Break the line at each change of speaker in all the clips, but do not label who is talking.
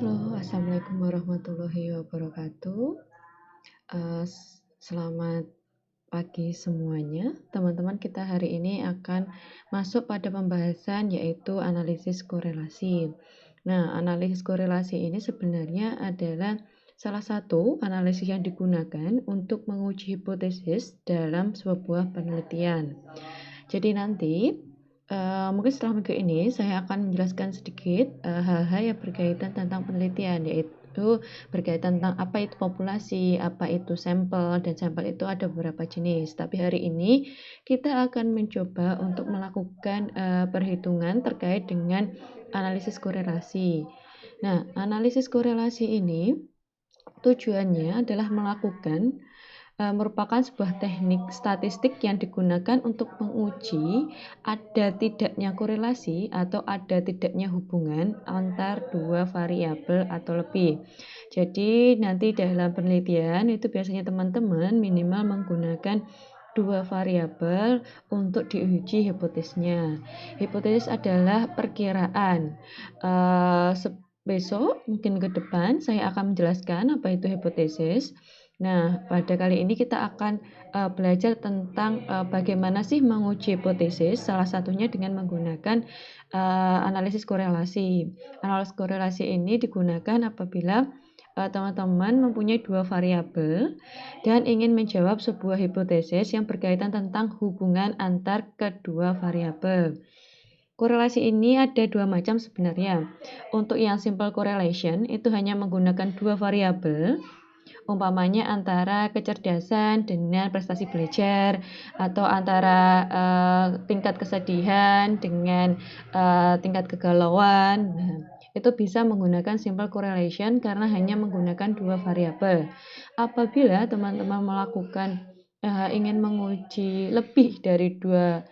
Halo, assalamualaikum warahmatullahi wabarakatuh. Selamat pagi semuanya, teman-teman. Kita hari ini akan masuk pada pembahasan yaitu analisis korelasi. Nah, analisis korelasi ini sebenarnya adalah salah satu analisis yang digunakan untuk menguji hipotesis dalam sebuah penelitian. Jadi nanti mungkin setelah minggu ini saya akan menjelaskan sedikit hal-hal yang berkaitan tentang penelitian, yaitu berkaitan tentang apa itu populasi, apa itu sampel, dan sampel itu ada beberapa jenis. Tapi hari ini kita akan mencoba untuk melakukan perhitungan terkait dengan analisis korelasi. Nah, analisis korelasi ini tujuannya adalah merupakan sebuah teknik statistik yang digunakan untuk menguji ada tidaknya korelasi atau ada tidaknya hubungan antar dua variabel atau lebih. Jadi nanti dalam penelitian itu biasanya teman-teman minimal menggunakan dua variabel untuk diuji hipotesisnya. Hipotesis adalah perkiraan. Besok mungkin ke depan saya akan menjelaskan apa itu hipotesis. Nah, pada kali ini kita akan belajar tentang bagaimana sih menguji hipotesis, salah satunya dengan menggunakan analisis korelasi. Analisis korelasi ini digunakan apabila teman-teman mempunyai dua variabel dan ingin menjawab sebuah hipotesis yang berkaitan tentang hubungan antar kedua variabel. Korelasi ini ada dua macam sebenarnya. Untuk yang simple correlation itu hanya menggunakan dua variabel, umpamanya antara kecerdasan dengan prestasi belajar, atau antara tingkat kesedihan dengan tingkat kegalauan. Nah, itu bisa menggunakan simple correlation karena hanya menggunakan dua variabel. Apabila teman-teman melakukan ingin menguji lebih dari dua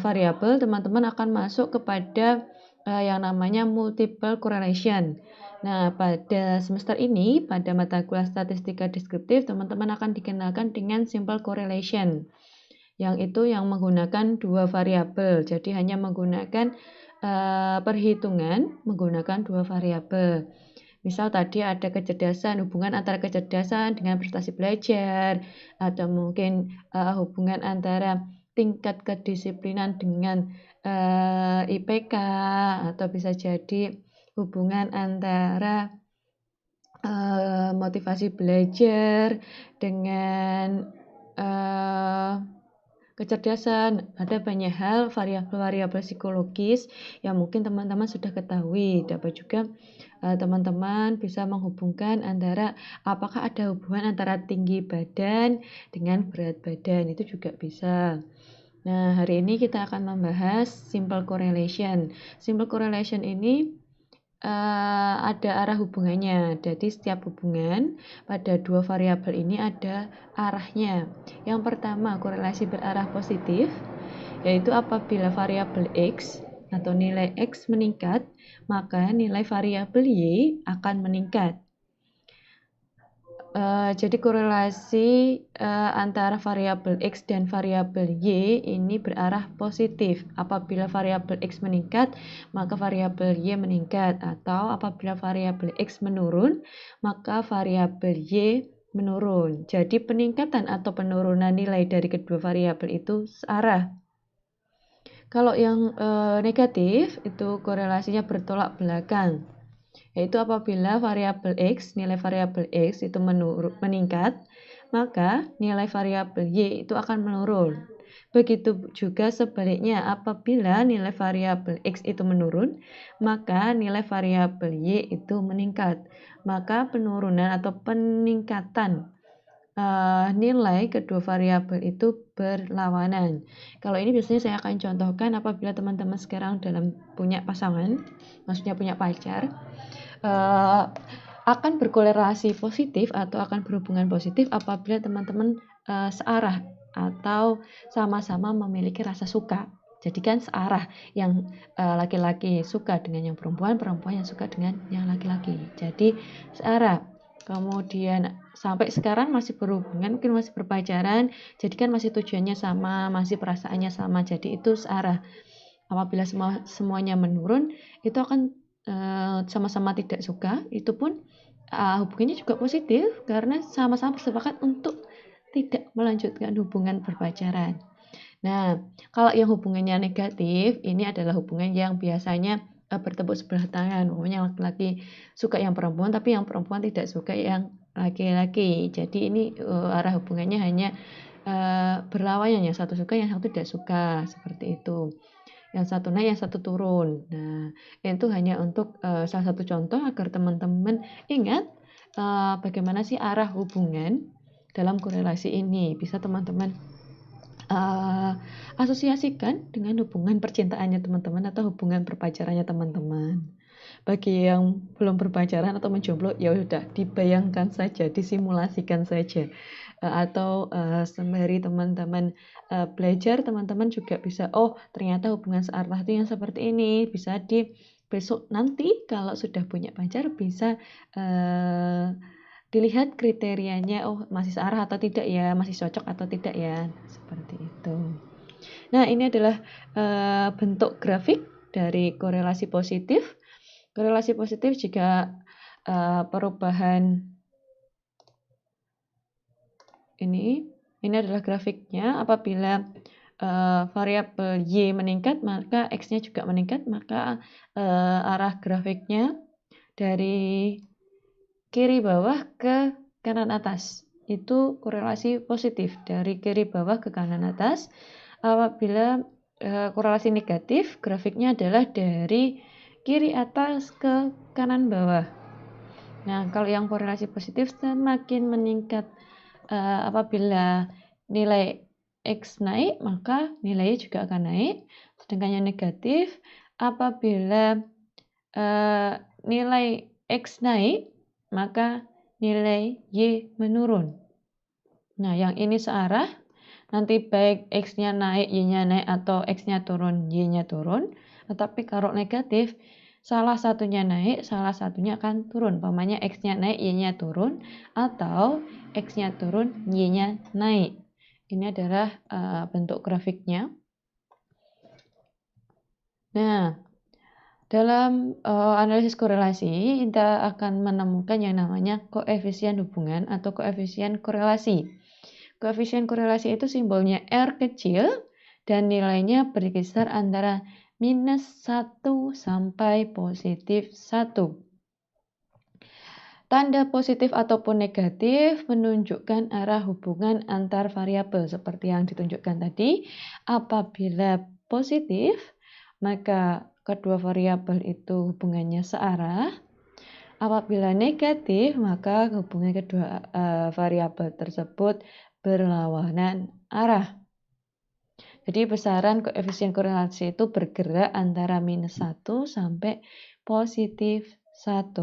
variabel, teman-teman akan masuk kepada yang namanya multiple correlation. Nah, pada semester ini, pada mata kuliah statistika deskriptif, teman-teman akan dikenalkan dengan simple correlation. Yang itu yang menggunakan dua variabel. Jadi hanya menggunakan perhitungan menggunakan dua variabel. Misal tadi ada kecerdasan, hubungan antara kecerdasan dengan prestasi belajar, atau mungkin hubungan antara tingkat kedisiplinan dengan IPK, atau bisa jadi hubungan antara motivasi belajar dengan kecerdasan. Ada banyak hal variabel-variabel psikologis yang mungkin teman-teman sudah ketahui. Dapat juga teman-teman bisa menghubungkan antara apakah ada hubungan antara tinggi badan dengan berat badan, itu juga bisa. Nah, hari ini kita akan membahas simple correlation. Simple correlation ini ada arah hubungannya. Jadi setiap hubungan pada dua variabel ini ada arahnya. Yang pertama, korelasi berarah positif, yaitu apabila variabel X atau nilai X meningkat, maka nilai variabel Y akan meningkat. Jadi korelasi antara variabel X dan variabel Y ini berarah positif. Apabila variabel X meningkat, maka variabel Y meningkat. Atau apabila variabel X menurun, maka variabel Y menurun. Jadi peningkatan atau penurunan nilai dari kedua variabel itu searah. Kalau yang negatif itu korelasinya bertolak belakang, yaitu apabila variabel X, nilai variabel X itu meningkat, maka nilai variabel Y itu akan menurun. Begitu juga sebaliknya, apabila nilai variabel X itu menurun, maka nilai variabel Y itu meningkat. Maka penurunan atau peningkatan nilai kedua variabel itu berlawanan. Kalau ini biasanya saya akan contohkan apabila teman-teman sekarang punya pasangan, maksudnya punya pacar, akan berkorelasi positif atau akan berhubungan positif apabila teman-teman searah atau sama-sama memiliki rasa suka. Jadi kan searah, yang laki-laki suka dengan yang perempuan, perempuan yang suka dengan yang laki-laki. Jadi searah. Kemudian sampai sekarang masih berhubungan, mungkin masih berpacaran, jadi kan masih tujuannya sama, masih perasaannya sama, jadi itu searah. Apabila semuanya menurun, itu akan sama-sama tidak suka, itu pun hubungannya juga positif karena sama-sama bersepakat untuk tidak melanjutkan hubungan berpacaran. Nah, kalau yang hubungannya negatif, ini adalah hubungan yang biasanya bertepuk sebelah tangan. Umumnya laki-laki suka yang perempuan, tapi yang perempuan tidak suka yang laki-laki. Jadi ini arah hubungannya hanya berlawanan, yang satu suka, yang satu tidak suka, seperti itu. Yang satu naik, yang satu turun. Nah, itu hanya untuk salah satu contoh agar teman-teman ingat bagaimana sih arah hubungan dalam korelasi ini. Bisa teman-teman asosiasikan dengan hubungan percintaannya teman-teman atau hubungan berpacarannya teman-teman. Bagi yang belum berpacaran atau menjomblo, ya udah dibayangkan saja, disimulasikan saja. Atau sembari teman-teman belajar, teman-teman juga bisa, oh ternyata hubungan searah itu yang seperti ini. Bisa di besok nanti kalau sudah punya pacar bisa dilihat kriterianya, oh masih searah atau tidak ya, masih cocok atau tidak ya, seperti itu. Nah, ini adalah bentuk grafik dari korelasi positif. Korelasi positif jika perubahan ini adalah grafiknya. Apabila variabel Y meningkat, maka X-nya juga meningkat, maka arah grafiknya dari kiri bawah ke kanan atas. Itu korelasi positif dari kiri bawah ke kanan atas. Apabila korelasi negatif, grafiknya adalah dari kiri atas ke kanan bawah. Nah, kalau yang korelasi positif semakin meningkat apabila nilai X naik, maka nilainya juga akan naik. Sedangkan yang negatif, apabila nilai X naik, maka nilai Y menurun. Nah, yang ini searah, nanti baik X-nya naik, Y-nya naik, atau X-nya turun, Y-nya turun. Tetapi kalau negatif, salah satunya naik, salah satunya akan turun. Umpamanya X-nya naik, Y-nya turun, atau X-nya turun, Y-nya naik. Ini adalah bentuk grafiknya. Nah, dalam analisis korelasi, kita akan menemukan yang namanya koefisien hubungan atau koefisien korelasi. Koefisien korelasi itu simbolnya R kecil dan nilainya berkisar antara minus 1 sampai positif 1. Tanda positif ataupun negatif menunjukkan arah hubungan antar variabel seperti yang ditunjukkan tadi. Apabila positif, maka kedua variabel itu hubungannya searah. Apabila negatif, maka hubungan kedua variabel tersebut berlawanan arah. Jadi besaran koefisien korelasi itu bergerak antara minus 1 sampai positif 1.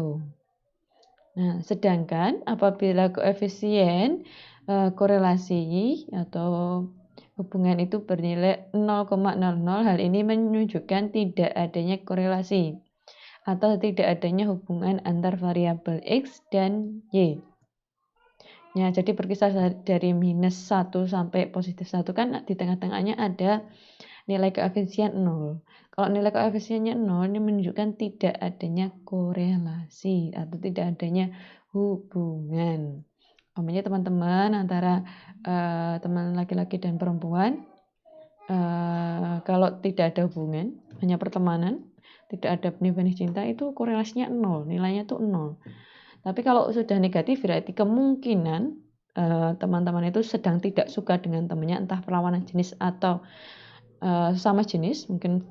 Nah, sedangkan apabila koefisien korelasi atau hubungan itu bernilai 0,00, hal ini menunjukkan tidak adanya korelasi atau tidak adanya hubungan antar variabel X dan Y. Ya, jadi berkisar dari minus 1 sampai positif 1 kan di tengah-tengahnya ada nilai koefisien 0. Kalau nilai koefisiennya 0 ini menunjukkan tidak adanya korelasi atau tidak adanya hubungan. Umpamanya teman-teman antara teman laki-laki dan perempuan, kalau tidak ada hubungan, hanya pertemanan, tidak ada benih-benih cinta, itu korelasinya 0, nilainya itu 0. Tapi kalau sudah negatif berarti kemungkinan teman-teman itu sedang tidak suka dengan temannya, entah perlawanan jenis atau sama jenis, mungkin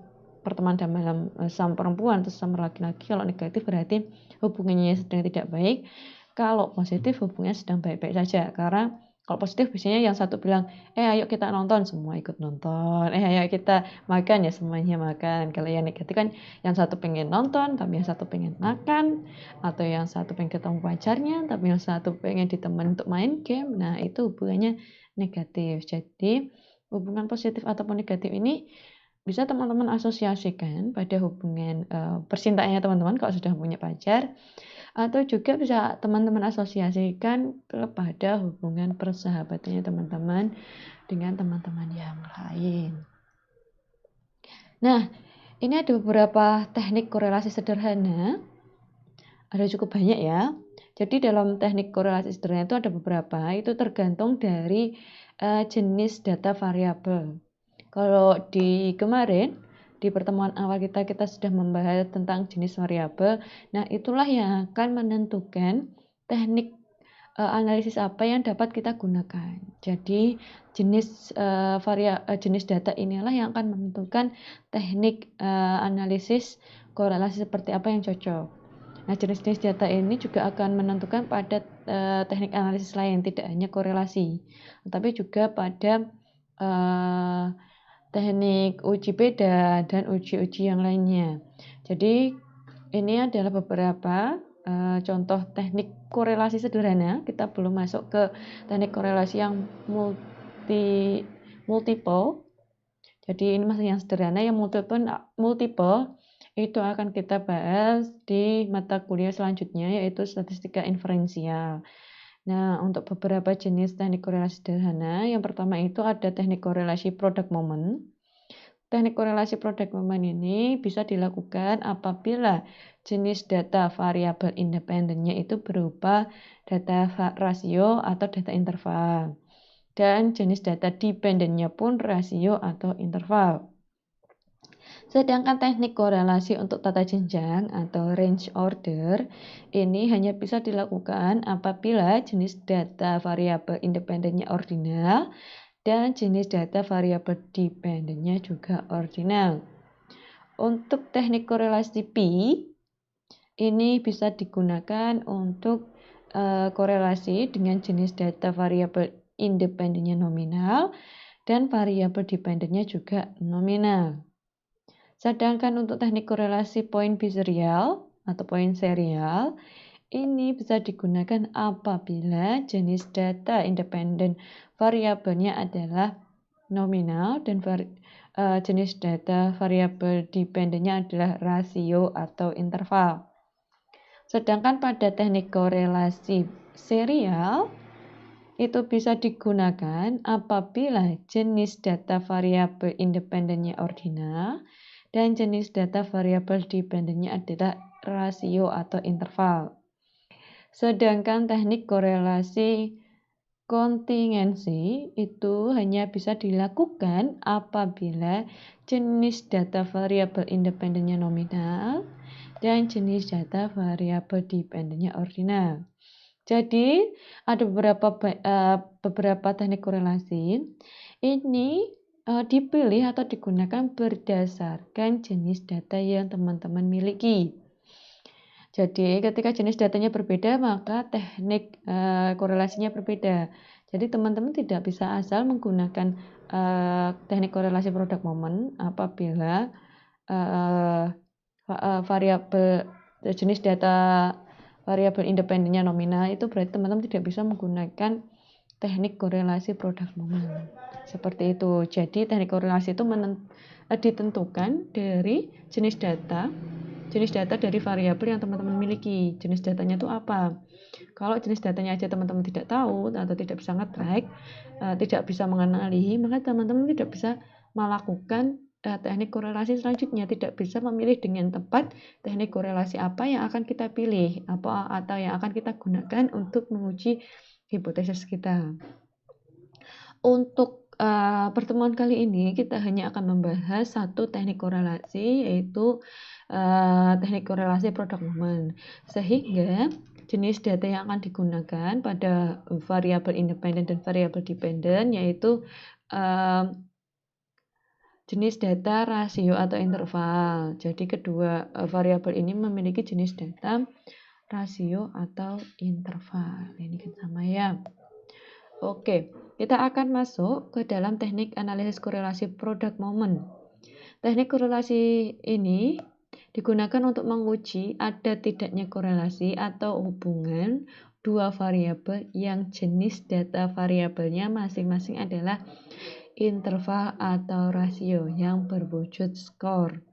pertemanan dalam sama perempuan atau sama laki-laki. Kalau negatif berarti hubungannya sedang tidak baik. Kalau positif hubungannya sedang baik-baik saja. Karena kalau positif biasanya yang satu bilang, ayo kita nonton, semua ikut nonton. Ayo kita makan, ya semuanya makan. Kalau yang negatif kan yang satu pengen nonton, tapi yang satu pengen makan. Atau yang satu pengen ketemu pacarnya, tapi yang satu pengen ditemani untuk main game. Nah, itu hubungannya negatif. Jadi hubungan positif ataupun negatif ini bisa teman-teman asosiasikan pada hubungan percintaannya teman-teman kalau sudah punya pacar, atau juga bisa teman-teman asosiasikan kepada hubungan persahabatannya teman-teman dengan teman-teman yang lain. Nah, Ini ada beberapa teknik korelasi sederhana, ada cukup banyak ya. Jadi dalam teknik korelasi sederhana itu ada beberapa, itu tergantung dari jenis data variabel. Kalau di kemarin, di pertemuan awal kita sudah membahas tentang jenis variabel. Nah, itulah yang akan menentukan teknik analisis apa yang dapat kita gunakan. Jadi jenis data inilah yang akan menentukan teknik analisis korelasi seperti apa yang cocok. Nah, jenis-jenis data ini juga akan menentukan pada teknik analisis lain, tidak hanya korelasi, tapi juga pada teknik uji beda dan uji-uji yang lainnya. Jadi ini adalah beberapa contoh teknik korelasi sederhana. Kita belum masuk ke teknik korelasi yang multiple. Jadi ini masih yang sederhana, yang multiple itu akan kita bahas di mata kuliah selanjutnya, yaitu statistika inferensial. Nah, untuk beberapa jenis teknik korelasi sederhana, yang pertama itu ada teknik korelasi product moment. Teknik korelasi product moment ini bisa dilakukan apabila jenis data variabel independennya itu berupa data rasio atau data interval. Dan jenis data dependennya pun rasio atau interval. Sedangkan teknik korelasi untuk tata jenjang atau range order ini hanya bisa dilakukan apabila jenis data variabel independennya ordinal dan jenis data variabel dependennya juga ordinal. Untuk teknik korelasi P ini bisa digunakan untuk korelasi dengan jenis data variabel independennya nominal dan variabel dependennya juga nominal. Sedangkan untuk teknik korelasi point biserial atau point serial ini bisa digunakan apabila jenis data independen variabelnya adalah nominal dan jenis data variabel dependennya adalah rasio atau interval. Sedangkan pada teknik korelasi serial itu bisa digunakan apabila jenis data variabel independennya ordinal dan jenis data variabel dependennya adalah rasio atau interval. Sedangkan teknik korelasi kontingensi itu hanya bisa dilakukan apabila jenis data variabel independennya nominal dan jenis data variabel dependennya ordinal. Jadi ada beberapa teknik korelasi ini dipilih atau digunakan berdasarkan jenis data yang teman-teman miliki. Jadi ketika jenis datanya berbeda maka teknik korelasinya berbeda. Jadi teman-teman tidak bisa asal menggunakan teknik korelasi product moment apabila variabel jenis data variabel independennya nominal, itu berarti teman-teman tidak bisa menggunakan teknik korelasi product moment. Seperti itu. Jadi teknik korelasi itu ditentukan dari jenis data dari variabel yang teman-teman miliki. Jenis datanya itu apa? Kalau jenis datanya aja teman-teman tidak tahu atau tidak bisa nge-track, tidak bisa mengenali, maka teman-teman tidak bisa melakukan teknik korelasi selanjutnya, tidak bisa memilih dengan tepat teknik korelasi apa yang akan kita pilih atau yang akan kita gunakan untuk menguji hipotesis kita. Untuk pertemuan kali ini kita hanya akan membahas satu teknik korelasi, yaitu teknik korelasi product moment, sehingga jenis data yang akan digunakan pada variabel independen dan variabel dependen yaitu jenis data rasio atau interval. Jadi kedua variabel ini memiliki jenis data rasio atau interval. Ini kan sama ya. Oke, kita akan masuk ke dalam teknik analisis korelasi product moment. Teknik korelasi ini digunakan untuk menguji ada tidaknya korelasi atau hubungan dua variabel yang jenis data variabelnya masing-masing adalah interval atau rasio yang berwujud skor.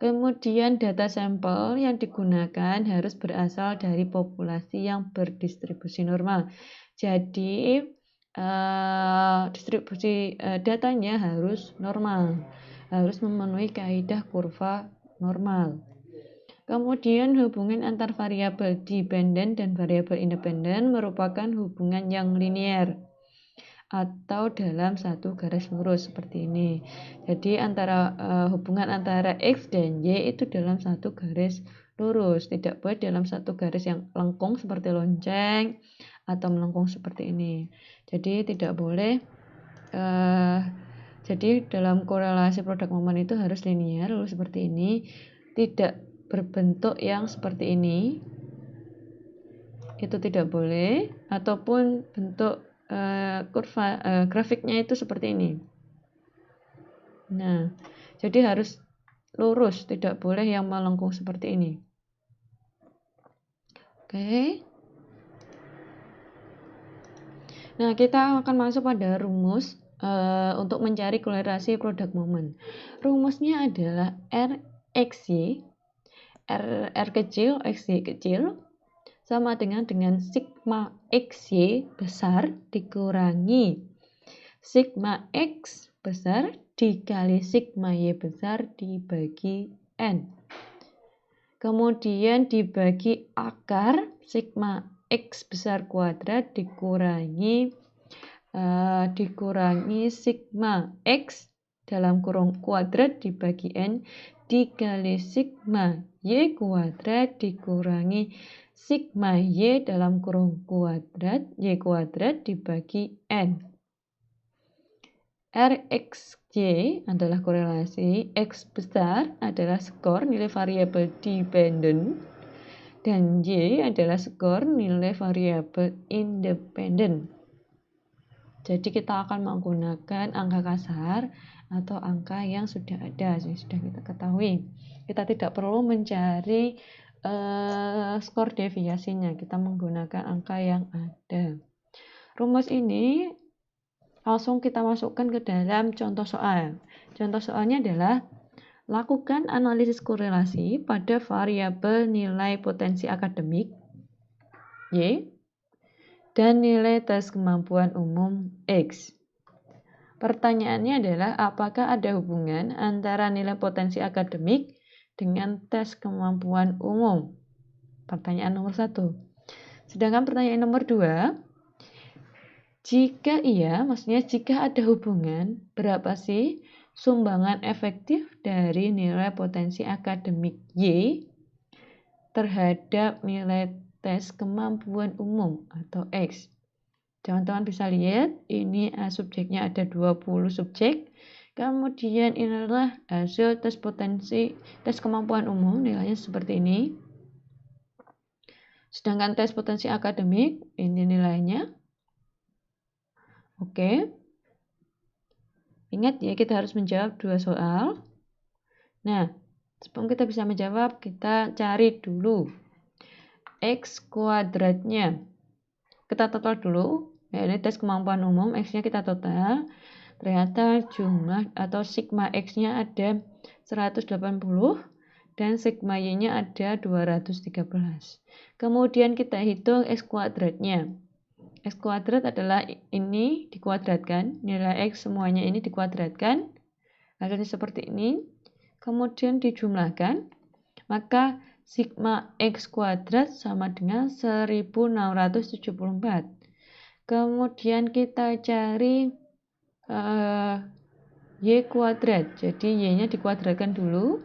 Kemudian data sampel yang digunakan harus berasal dari populasi yang berdistribusi normal. Jadi distribusi datanya harus normal. harus memenuhi kaidah kurva normal. Kemudian hubungan antar variabel dependen dan variabel independen merupakan hubungan yang linear atau dalam satu garis lurus seperti ini. Jadi hubungan antara X dan Y itu dalam satu garis lurus, tidak boleh dalam satu garis yang lengkung seperti lonceng atau melengkung seperti ini. Jadi tidak boleh jadi dalam korelasi produk momen itu harus linear, lalu seperti ini, tidak berbentuk yang seperti ini, itu tidak boleh, ataupun bentuk grafiknya itu seperti ini. Nah, jadi harus lurus, tidak boleh yang melengkung seperti ini. Oke. Nah, kita akan masuk pada rumus untuk mencari korelasi produk momen. Rumusnya adalah RXY, R kecil, XY kecil, sama dengan sigma XY besar dikurangi sigma X besar dikali sigma Y besar dibagi N. Kemudian dibagi akar sigma X besar kuadrat dikurangi sigma X dalam kurung kuadrat dibagi N dikali sigma Y kuadrat dikurangi sigma Y dalam kurung kuadrat Y kuadrat dibagi N. RXY adalah korelasi, X besar adalah skor nilai variabel dependen, dan Y adalah skor nilai variabel independen. Jadi kita akan menggunakan angka kasar atau angka yang sudah ada, yang sudah kita ketahui. Kita tidak perlu mencari skor deviasinya, kita menggunakan angka yang ada. Rumus ini langsung kita masukkan ke dalam contoh soal. Contoh soalnya adalah lakukan analisis korelasi pada variabel nilai potensi akademik Y dan nilai tes kemampuan umum X. Pertanyaannya adalah apakah ada hubungan antara nilai potensi akademik dengan tes kemampuan umum? Pertanyaan nomor 1. Sedangkan pertanyaan nomor 2, jika iya, maksudnya jika ada hubungan, berapa sih sumbangan efektif dari nilai potensi akademik Y terhadap nilai tes kemampuan umum atau X? Teman-teman bisa lihat, ini subjeknya ada 20 subjek. Kemudian inilah hasil tes kemampuan umum, nilainya seperti ini. Sedangkan tes potensi akademik, ini nilainya. Oke. Ingat ya, kita harus menjawab 2 soal. Nah, sebelum kita bisa menjawab, kita cari dulu X kuadratnya. Kita total dulu. Ya, ini tes kemampuan umum, X-nya kita total. Ternyata jumlah atau sigma X-nya ada 180 dan sigma Y-nya ada 213. Kemudian kita hitung X kuadratnya. X kuadrat adalah ini dikuadratkan, nilai X semuanya ini dikuadratkan, hasilnya seperti ini, kemudian dijumlahkan, maka sigma X kuadrat sama dengan 1674. Kemudian kita cari Y kuadrat, jadi Y-nya dikuadratkan dulu,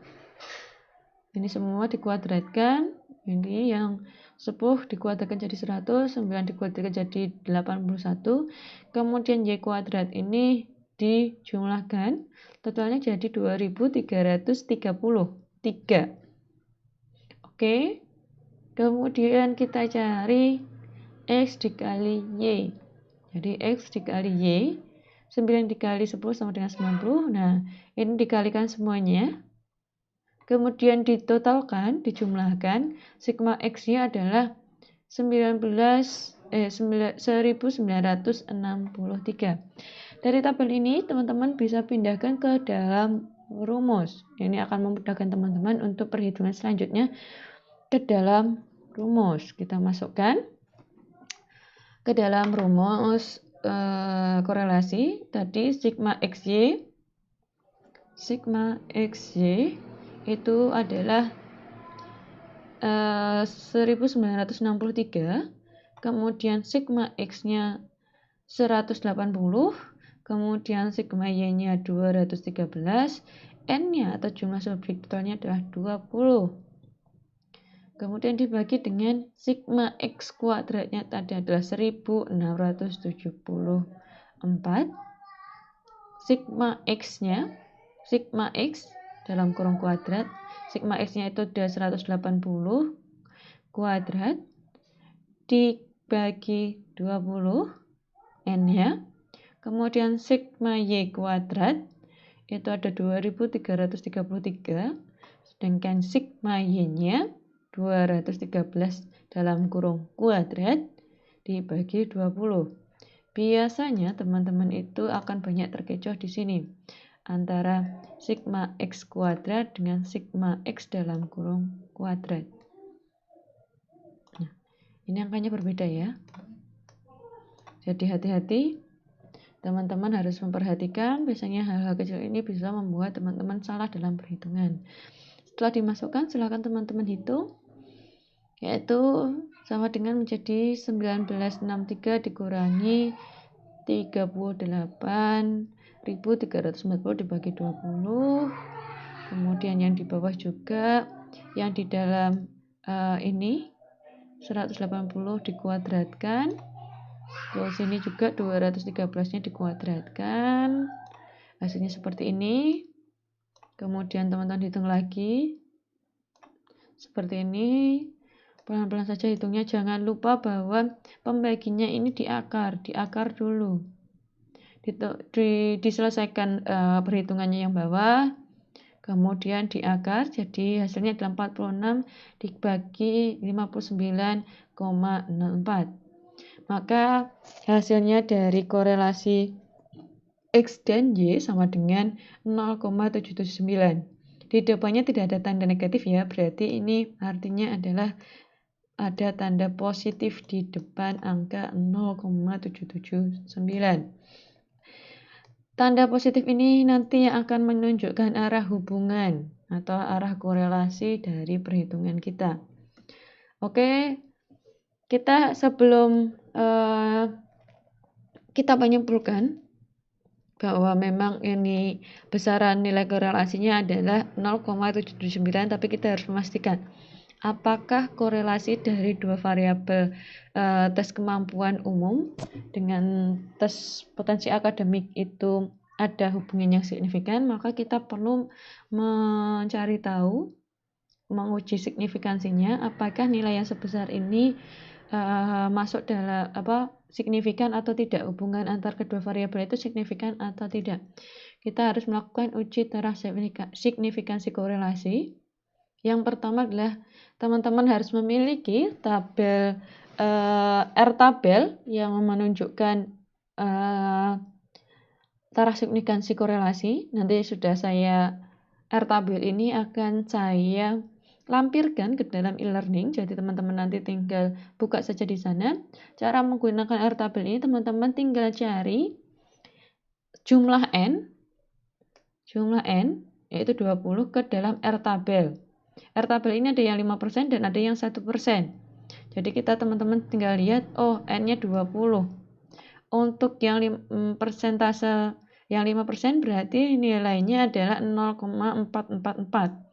ini semua dikuadratkan, ini yang 10 dikuadratkan jadi 100, 9 dikuadratkan jadi 81, kemudian Y kuadrat ini dijumlahkan, totalnya jadi 2333. Oke, kemudian kita cari X dikali Y, jadi X dikali Y, 9 dikali 10 sama dengan 90, nah ini dikalikan semuanya, kemudian ditotalkan, dijumlahkan, sigma X-nya adalah 1963. Dari tabel ini, teman-teman bisa pindahkan ke dalam rumus. Ini akan memudahkan teman-teman untuk perhitungan selanjutnya ke dalam rumus. Kita masukkan ke dalam rumus korelasi. Tadi sigma XY sigma XY itu adalah 1963, kemudian sigma X-nya 180, kemudian sigma Y-nya 213, N-nya atau jumlah subjektifnya adalah 20. Kemudian dibagi dengan sigma X kuadratnya tadi adalah 1674. Sigma X-nya, sigma X dalam kurung kuadrat, sigma X-nya itu adalah 180 kuadrat dibagi 20 N-nya. Kemudian sigma Y kuadrat itu ada 2333, sedangkan sigma Y-nya 213 dalam kurung kuadrat dibagi 20. Biasanya teman-teman itu akan banyak terkecoh di sini antara sigma X kuadrat dengan sigma X dalam kurung kuadrat. Nah, ini angkanya berbeda ya. Jadi hati-hati, teman-teman harus memperhatikan, biasanya hal-hal kecil ini bisa membuat teman-teman salah dalam perhitungan. Setelah dimasukkan, silakan teman-teman hitung, yaitu sama dengan menjadi 1963 dikurangi 38.340 dibagi 20. Kemudian yang di bawah juga, yang di dalam ini 180 dikuadratkan, terus ini juga 213-nya dikuadratkan, hasilnya seperti ini. Kemudian teman-teman hitung lagi seperti ini, pelan-pelan saja hitungnya. Jangan lupa bahwa pembaginya ini di akar dulu, diselesaikan perhitungannya yang bawah, kemudian di akar, jadi hasilnya adalah 46 dibagi 59,04. Maka hasilnya dari korelasi X dan Y sama dengan 0,779. Di depannya tidak ada tanda negatif ya, berarti ini artinya adalah ada tanda positif di depan angka 0,779. Tanda positif ini nanti yang akan menunjukkan arah hubungan atau arah korelasi dari perhitungan kita. Oke, kita sebelum kita menyimpulkan bahwa memang ini besaran nilai korelasinya adalah 0,779, tapi kita harus memastikan apakah korelasi dari dua variabel tes kemampuan umum dengan tes potensi akademik itu ada hubungan yang signifikan. Maka kita perlu mencari tahu, menguji signifikansinya, apakah nilai yang sebesar ini masuk dalam signifikan atau tidak, hubungan antar kedua variabel itu signifikan atau tidak. Kita harus melakukan uji taraf signifikansi korelasi. Yang pertama adalah teman-teman harus memiliki tabel R-tabel yang menunjukkan taraf signifikansi korelasi. Nanti sudah saya R-tabel ini akan saya lampirkan ke dalam e-learning, jadi teman-teman nanti tinggal buka saja di sana. Cara menggunakan R-tabel ini teman-teman tinggal cari jumlah N yaitu 20 ke dalam R-tabel. R-tabel ini ada yang 5% dan ada yang 1%. Jadi kita teman-teman tinggal lihat, oh N-nya 20. Untuk yang persentase yang 5% berarti nilainya adalah 0,444.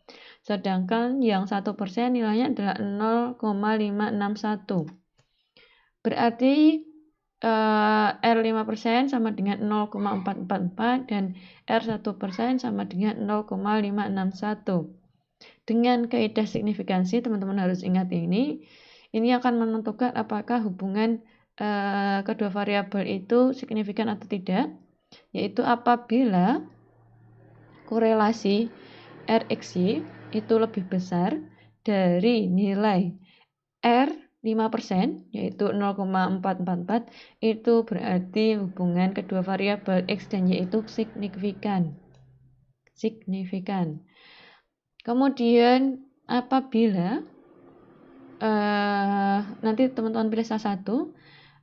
Sedangkan yang 1% nilainya adalah 0,561. Berarti R 5% sama dengan 0,444 dan R 1% sama dengan 0,561. Dengan kaidah signifikansi, teman-teman harus ingat ini akan menentukan apakah hubungan kedua variabel itu signifikan atau tidak, yaitu apabila korelasi RXY itu lebih besar dari nilai R 5%, yaitu 0,444, itu berarti hubungan kedua variabel X dan Y itu signifikan. Kemudian apabila nanti teman-teman pilih salah satu,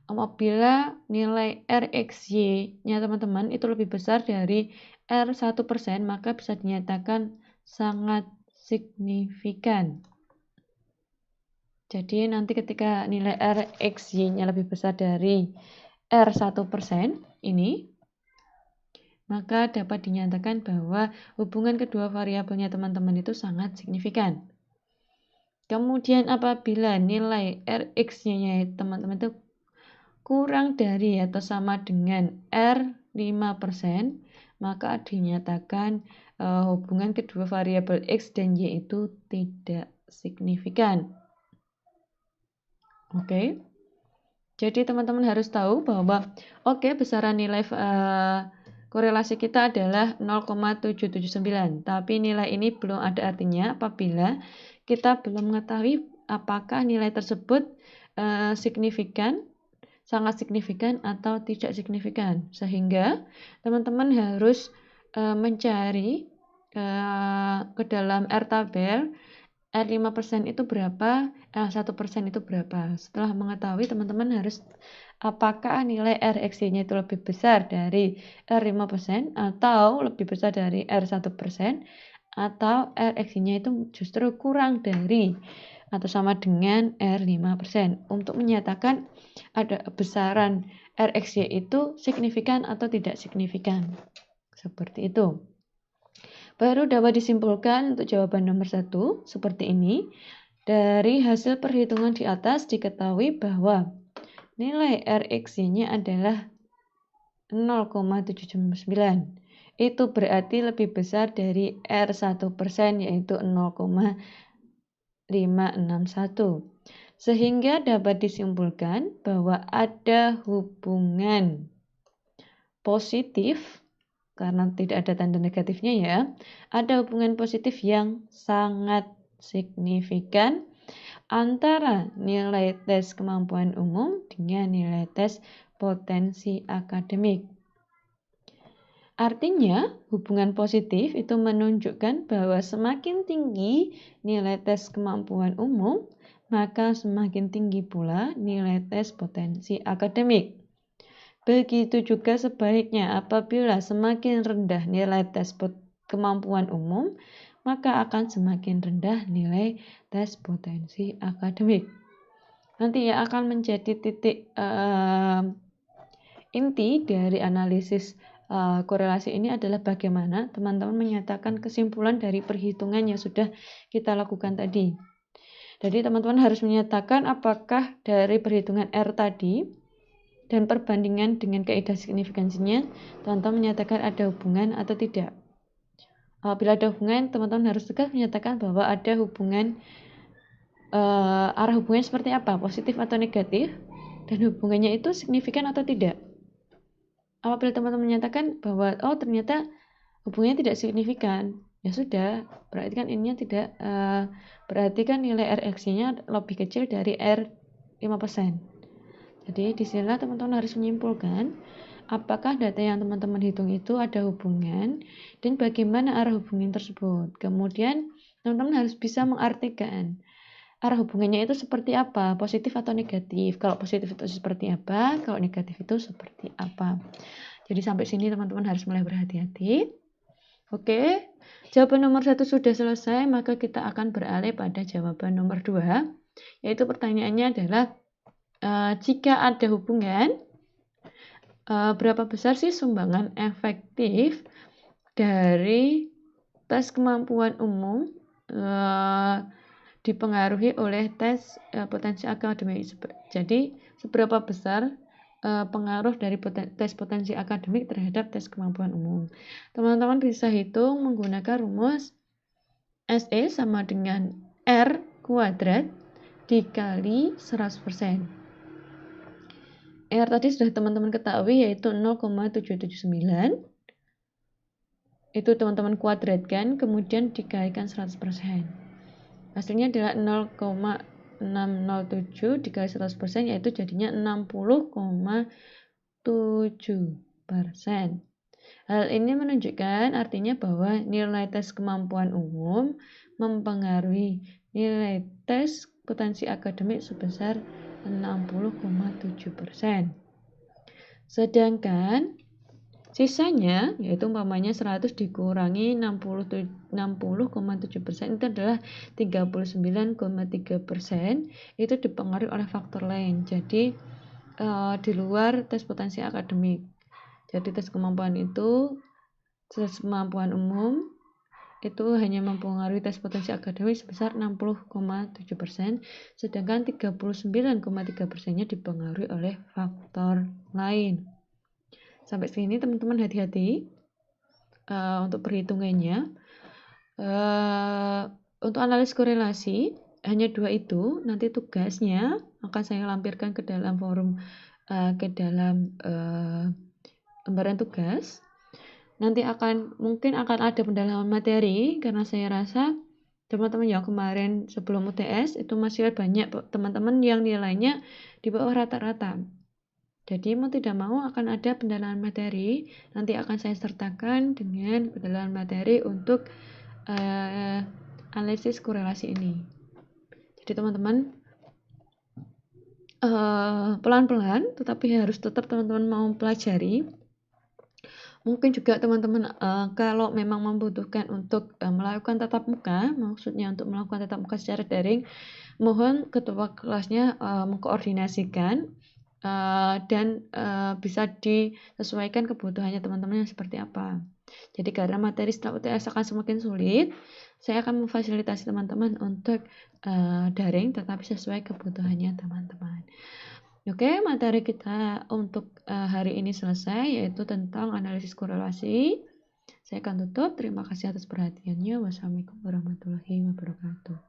apabila nilai RXY-nya teman-teman itu lebih besar dari R1%, maka bisa dinyatakan sangat signifikan. Jadi nanti ketika nilai RXY-nya lebih besar dari R1% ini, maka dapat dinyatakan bahwa hubungan kedua variabelnya teman-teman itu sangat signifikan. Kemudian apabila nilai RX-nya teman-teman itu kurang dari atau sama dengan R5%, maka dinyatakan hubungan kedua variabel X dan Y itu tidak signifikan. Oke. Jadi teman-teman harus tahu bahwa besaran nilai korelasi kita adalah 0,779, tapi nilai ini belum ada artinya apabila kita belum mengetahui apakah nilai tersebut signifikan, sangat signifikan atau tidak signifikan. Sehingga teman-teman harus mencari ke dalam R-tabel R5% itu berapa, R1% itu berapa. Setelah mengetahui, teman-teman harus apakah nilai RXY-nya itu lebih besar dari R5% atau lebih besar dari R1%, atau RXY-nya itu justru kurang dari atau sama dengan R5%. Untuk menyatakan ada besaran RXY itu signifikan atau tidak signifikan. Seperti itu. Baru dapat disimpulkan untuk jawaban nomor 1 seperti ini. Dari hasil perhitungan di atas diketahui bahwa nilai RXY-nya adalah 0,779. Itu berarti lebih besar dari R1% yaitu 0,561. Sehingga dapat disimpulkan bahwa ada hubungan positif, karena tidak ada tanda negatifnya ya, ada hubungan positif yang sangat signifikan antara nilai tes kemampuan umum dengan nilai tes potensi akademik. Artinya, hubungan positif itu menunjukkan bahwa semakin tinggi nilai tes kemampuan umum, maka semakin tinggi pula nilai tes potensi akademik. Begitu juga sebaliknya, apabila semakin rendah nilai tes kemampuan umum, maka akan semakin rendah nilai tes potensi akademik. Nanti ya akan menjadi titik inti dari analisis korelasi ini adalah bagaimana teman-teman menyatakan kesimpulan dari perhitungan yang sudah kita lakukan tadi. Jadi teman-teman harus menyatakan apakah dari perhitungan R tadi dan perbandingan dengan kaidah signifikansinya, teman-teman menyatakan ada hubungan atau tidak. Bila ada hubungan, teman-teman harus tegas menyatakan bahwa ada hubungan, arah hubungannya seperti apa, positif atau negatif, dan hubungannya itu signifikan atau tidak. Apabila teman-teman menyatakan bahwa ternyata hubungannya tidak signifikan, ya sudah, berarti kan ininya tidak, berarti kan nilai RX-nya lebih kecil dari R5%. Jadi disinilah teman-teman harus menyimpulkan apakah data yang teman-teman hitung itu ada hubungan dan bagaimana arah hubungan tersebut. Kemudian teman-teman harus bisa mengartikan arah hubungannya itu seperti apa, positif atau negatif. Kalau positif itu seperti apa, kalau negatif itu seperti apa. Jadi sampai sini teman-teman harus mulai berhati-hati. Oke, jawaban nomor 1 sudah selesai, maka kita akan beralih pada jawaban nomor 2, yaitu pertanyaannya adalah jika ada hubungan, berapa besar sih sumbangan efektif dari tes kemampuan umum dipengaruhi oleh tes potensi akademik. Jadi seberapa besar pengaruh dari tes potensi akademik terhadap tes kemampuan umum. Teman-teman bisa hitung menggunakan rumus SE sama dengan R kuadrat dikali 100%. R tadi sudah teman-teman ketahui yaitu 0,779. Itu teman-teman kuadratkan, kemudian dikalikan 100%. Hasilnya adalah 0,607 dikali 100%, yaitu jadinya 60,7%. Hal ini menunjukkan artinya bahwa nilai tes kemampuan umum mempengaruhi nilai tes potensi akademik sebesar 60,7%. Sedangkan Sisanya yaitu umpamanya 100 dikurangi 60,7% itu adalah 39,3%, itu dipengaruhi oleh faktor lain. Jadi di luar tes potensi akademik. Jadi tes kemampuan umum itu hanya mempengaruhi tes potensi akademik sebesar 60,7%, sedangkan 39,3%-nya dipengaruhi oleh faktor lain. Sampai sini teman-teman hati-hati untuk perhitungannya. Untuk analisis korelasi hanya 2 itu, nanti tugasnya akan saya lampirkan ke dalam forum, ke dalam lembaran tugas. Nanti mungkin akan ada pendalaman materi, karena saya rasa teman-teman yang kemarin sebelum UTS itu masih banyak teman-teman yang nilainya di bawah rata-rata. Jadi mau tidak mau akan ada pendalaman materi, nanti akan saya sertakan dengan pendalaman materi untuk analisis korelasi ini. Jadi teman-teman pelan-pelan, tetapi harus tetap teman-teman mau pelajari. Mungkin juga teman-teman kalau memang membutuhkan untuk melakukan tatap muka, maksudnya untuk melakukan tatap muka secara daring, mohon ketua kelasnya mengkoordinasikan dan bisa disesuaikan kebutuhannya teman-teman yang seperti apa. Jadi karena materi setelah UTS akan semakin sulit, saya akan memfasilitasi teman-teman untuk daring tetapi sesuai kebutuhannya teman-teman. Oke, materi kita untuk hari ini selesai, yaitu tentang analisis korelasi. Saya akan tutup. Terima kasih atas perhatiannya. Wassalamualaikum warahmatullahi wabarakatuh.